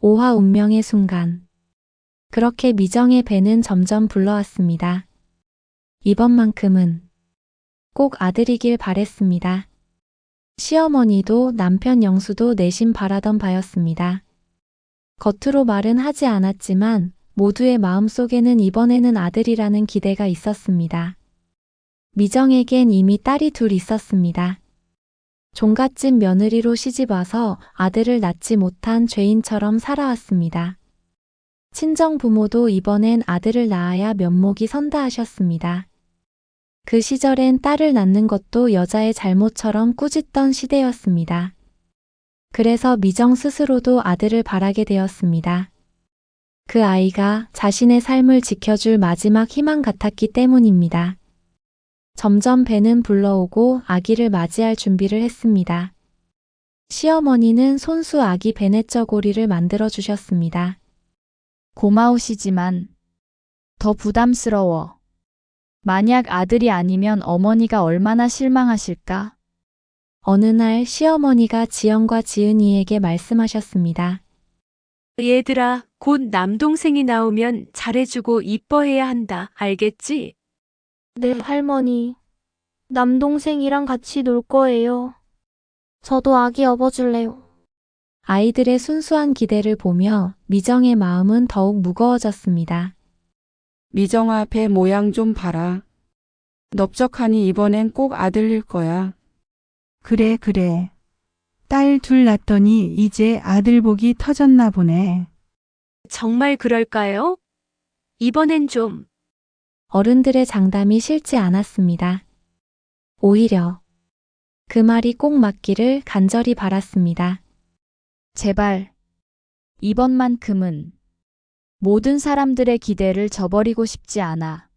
오화 운명의 순간. 그렇게 미정의 배는 점점 불러왔습니다. 이번만큼은 꼭 아들이길 바랬습니다. 시어머니도 남편 영수도 내심 바라던 바였습니다. 겉으로 말은 하지 않았지만 모두의 마음속에는 이번에는 아들이라는 기대가 있었습니다. 미정에겐 이미 딸이 둘 있었습니다. 종갓집 며느리로 시집와서 아들을 낳지 못한 죄인처럼 살아왔습니다. 친정 부모도 이번엔 아들을 낳아야 면목이 선다 하셨습니다. 그 시절엔 딸을 낳는 것도 여자의 잘못처럼 꾸짖던 시대였습니다. 그래서 미정 스스로도 아들을 바라게 되었습니다. 그 아이가 자신의 삶을 지켜줄 마지막 희망 같았기 때문입니다. 점점 배는 불러오고 아기를 맞이할 준비를 했습니다. 시어머니는 손수 아기 베네쩌고리를 만들어 주셨습니다. 고마우시지만 더 부담스러워. 만약 아들이 아니면 어머니가 얼마나 실망하실까? 어느 날 시어머니가 지영과 지은이에게 말씀하셨습니다. 얘들아, 곧 남동생이 나오면 잘해주고 이뻐해야 한다. 알겠지? 네, 할머니. 남동생이랑 같이 놀 거예요. 저도 아기 업어줄래요. 아이들의 순수한 기대를 보며 미정의 마음은 더욱 무거워졌습니다. 미정아, 배 모양 좀 봐라. 넓적하니 이번엔 꼭 아들일 거야. 그래, 그래. 딸 둘 낳더니 이제 아들 복이 터졌나 보네. 정말 그럴까요? 이번엔 좀. 어른들의 장담이 싫지 않았습니다. 오히려 그 말이 꼭 맞기를 간절히 바랐습니다. 제발. 이번만큼은 모든 사람들의 기대를 저버리고 싶지 않아.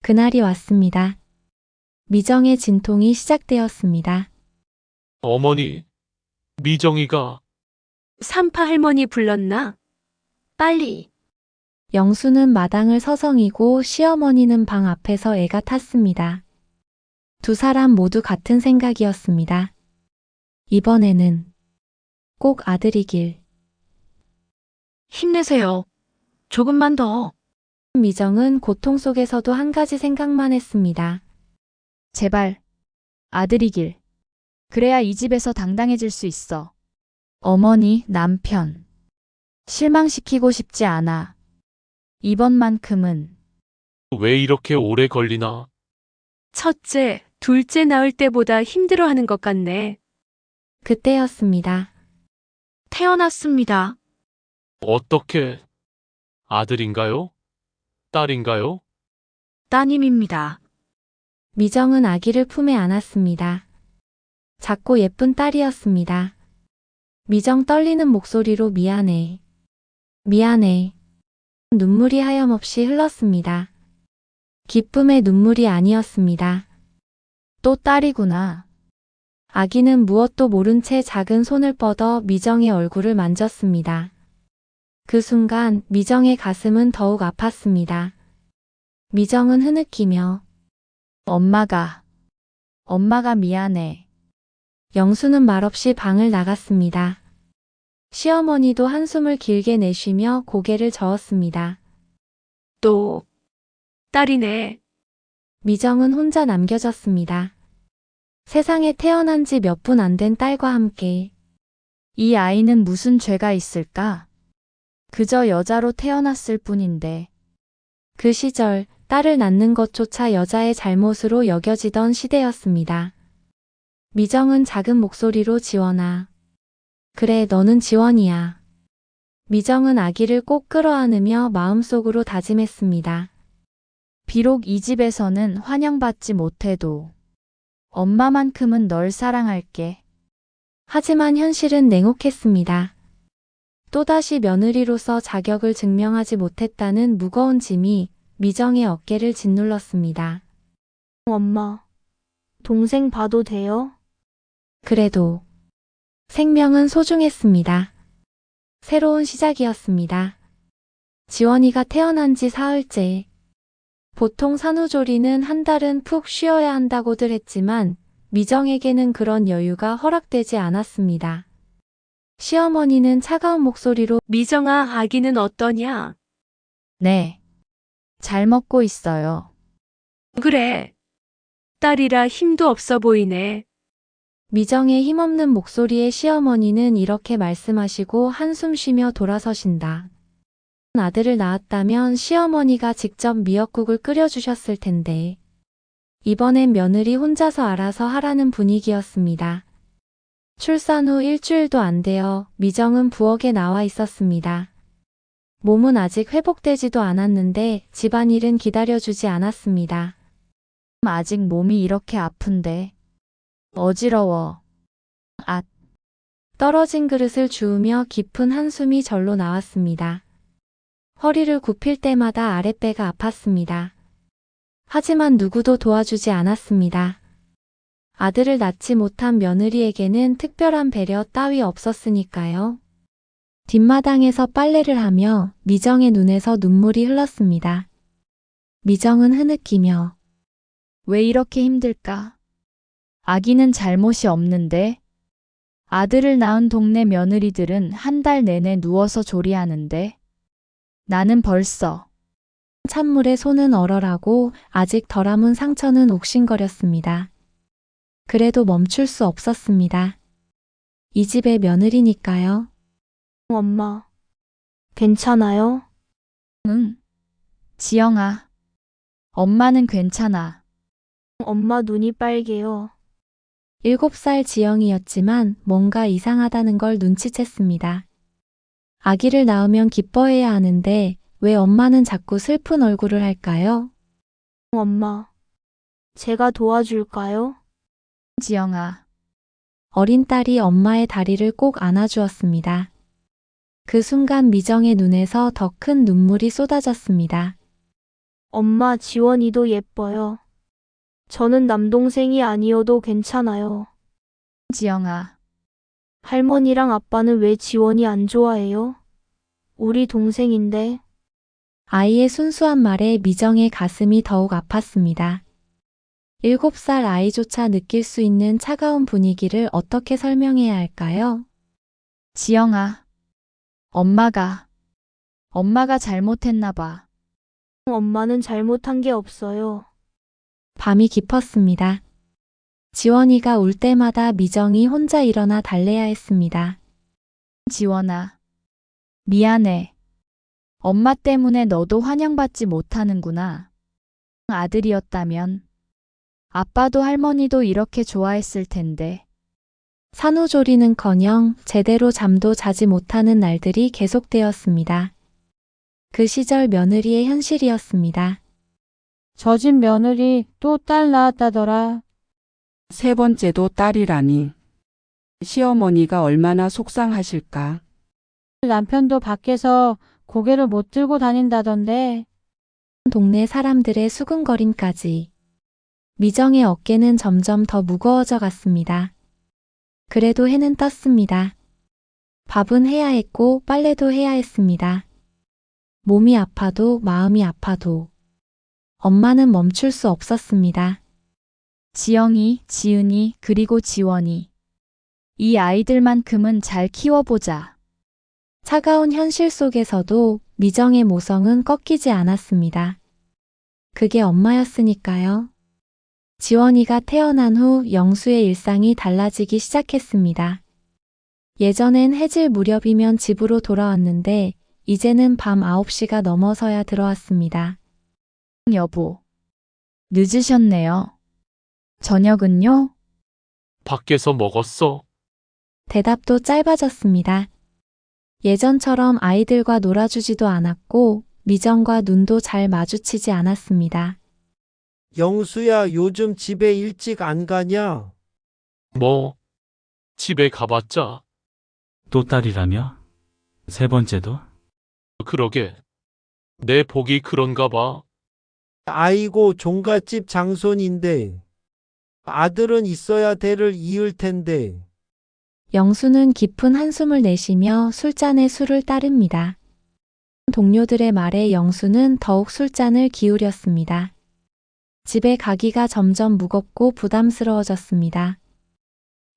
그날이 왔습니다. 미정의 진통이 시작되었습니다. 어머니, 미정이가 삼파 할머니 불렀나? 빨리. 영수는 마당을 서성이고 시어머니는 방 앞에서 애가 탔습니다. 두 사람 모두 같은 생각이었습니다. 이번에는 꼭 아들이길. 힘내세요. 조금만 더. 미정은 고통 속에서도 한 가지 생각만 했습니다. 제발. 아들이길. 그래야 이 집에서 당당해질 수 있어. 어머니, 남편. 실망시키고 싶지 않아. 이번만큼은. 왜 이렇게 오래 걸리나? 첫째, 둘째 낳을 때보다 힘들어하는 것 같네. 그때였습니다. 태어났습니다. 어떻게? 아들인가요? 딸인가요? 따님입니다. 미정은 아기를 품에 안았습니다. 작고 예쁜 딸이었습니다. 미정 떨리는 목소리로 미안해. 미안해. 눈물이 하염없이 흘렀습니다. 기쁨의 눈물이 아니었습니다. 또 딸이구나. 아기는 무엇도 모른 채 작은 손을 뻗어 미정의 얼굴을 만졌습니다. 그 순간 미정의 가슴은 더욱 아팠습니다. 미정은 흐느끼며 엄마가 미안해. 영수는 말없이 방을 나갔습니다. 시어머니도 한숨을 길게 내쉬며 고개를 저었습니다. 또, 딸이네. 미정은 혼자 남겨졌습니다. 세상에 태어난 지 몇 분 안 된 딸과 함께. 이 아이는 무슨 죄가 있을까? 그저 여자로 태어났을 뿐인데. 그 시절 딸을 낳는 것조차 여자의 잘못으로 여겨지던 시대였습니다. 미정은 작은 목소리로 지원아. 그래, 너는 지원이야. 미정은 아기를 꼭 끌어안으며 마음속으로 다짐했습니다. 비록 이 집에서는 환영받지 못해도 엄마만큼은 널 사랑할게. 하지만 현실은 냉혹했습니다. 또다시 며느리로서 자격을 증명하지 못했다는 무거운 짐이 미정의 어깨를 짓눌렀습니다. 엄마, 동생 봐도 돼요? 그래도 생명은 소중했습니다. 새로운 시작이었습니다. 지원이가 태어난 지 사흘째. 보통 산후조리는 한 달은 푹 쉬어야 한다고들 했지만 미정에게는 그런 여유가 허락되지 않았습니다. 시어머니는 차가운 목소리로 미정아, 아기는 어떠냐? 네. 잘 먹고 있어요. 그래. 딸이라 힘도 없어 보이네. 미정의 힘없는 목소리에 시어머니는 이렇게 말씀하시고 한숨 쉬며 돌아서신다. 아들을 낳았다면 시어머니가 직접 미역국을 끓여주셨을 텐데 이번엔 며느리 혼자서 알아서 하라는 분위기였습니다. 출산 후 일주일도 안 되어 미정은 부엌에 나와 있었습니다. 몸은 아직 회복되지도 않았는데 집안일은 기다려주지 않았습니다. 아직 몸이 이렇게 아픈데. 어지러워. 떨어진 그릇을 주우며 깊은 한숨이 절로 나왔습니다. 허리를 굽힐 때마다 아랫배가 아팠습니다. 하지만 누구도 도와주지 않았습니다. 아들을 낳지 못한 며느리에게는 특별한 배려 따위 없었으니까요. 뒷마당에서 빨래를 하며 미정의 눈에서 눈물이 흘렀습니다. 미정은 흐느끼며 왜 이렇게 힘들까? 아기는 잘못이 없는데. 아들을 낳은 동네 며느리들은 한 달 내내 누워서 조리하는데. 나는 벌써 찬물에 손은 얼얼하고 아직 덜 아문 상처는 옥신거렸습니다. 그래도 멈출 수 없었습니다. 이 집의 며느리니까요. 엄마, 괜찮아요? 응. 지영아. 엄마는 괜찮아. 엄마 눈이 빨개요. 7살 지영이었지만 뭔가 이상하다는 걸 눈치챘습니다. 아기를 낳으면 기뻐해야 하는데 왜 엄마는 자꾸 슬픈 얼굴을 할까요? 엄마, 제가 도와줄까요? 지영아. 어린 딸이 엄마의 다리를 꼭 안아주었습니다. 그 순간 미정의 눈에서 더 큰 눈물이 쏟아졌습니다. 엄마, 지원이도 예뻐요. 저는 남동생이 아니어도 괜찮아요. 지영아. 할머니랑 아빠는 왜 지원이 안 좋아해요? 우리 동생인데. 아이의 순수한 말에 미정의 가슴이 더욱 아팠습니다. 7살 아이조차 느낄 수 있는 차가운 분위기를 어떻게 설명해야 할까요? 지영아. 엄마가 잘못했나 봐. 엄마는 잘못한 게 없어요. 밤이 깊었습니다. 지원이가 울 때마다 미정이 혼자 일어나 달래야 했습니다. 지원아. 미안해. 엄마 때문에 너도 환영받지 못하는구나. 아들이었다면 아빠도 할머니도 이렇게 좋아했을 텐데. 산후조리는커녕 제대로 잠도 자지 못하는 날들이 계속되었습니다. 그 시절 며느리의 현실이었습니다. 저 집 며느리 또 딸 낳았다더라. 3번째도 딸이라니. 시어머니가 얼마나 속상하실까. 남편도 밖에서 고개를 못 들고 다닌다던데. 동네 사람들의 수군거림까지. 미정의 어깨는 점점 더 무거워져 갔습니다. 그래도 해는 떴습니다. 밥은 해야 했고 빨래도 해야 했습니다. 몸이 아파도 마음이 아파도 엄마는 멈출 수 없었습니다. 지영이, 지은이, 그리고 지원이. 이 아이들만큼은 잘 키워보자. 차가운 현실 속에서도 미정의 모성은 꺾이지 않았습니다. 그게 엄마였으니까요. 지원이가 태어난 후 영수의 일상이 달라지기 시작했습니다. 예전엔 해질 무렵이면 집으로 돌아왔는데 이제는 밤 9시가 넘어서야 들어왔습니다. 여보. 늦으셨네요. 저녁은요? 밖에서 먹었어. 대답도 짧아졌습니다. 예전처럼 아이들과 놀아주지도 않았고 미정과 눈도 잘 마주치지 않았습니다. 영수야, 요즘 집에 일찍 안 가냐? 뭐, 집에 가봤자. 또 딸이라며? 3번째도? 그러게. 내 복이 그런가 봐. 아이고, 종갓집 장손인데. 아들은 있어야 대를 이을 텐데. 영수는 깊은 한숨을 내쉬며 술잔에 술을 따릅니다. 동료들의 말에 영수는 더욱 술잔을 기울였습니다. 집에 가기가 점점 무겁고 부담스러워졌습니다.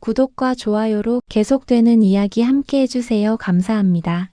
구독과 좋아요로 계속되는 이야기 함께 해주세요. 감사합니다.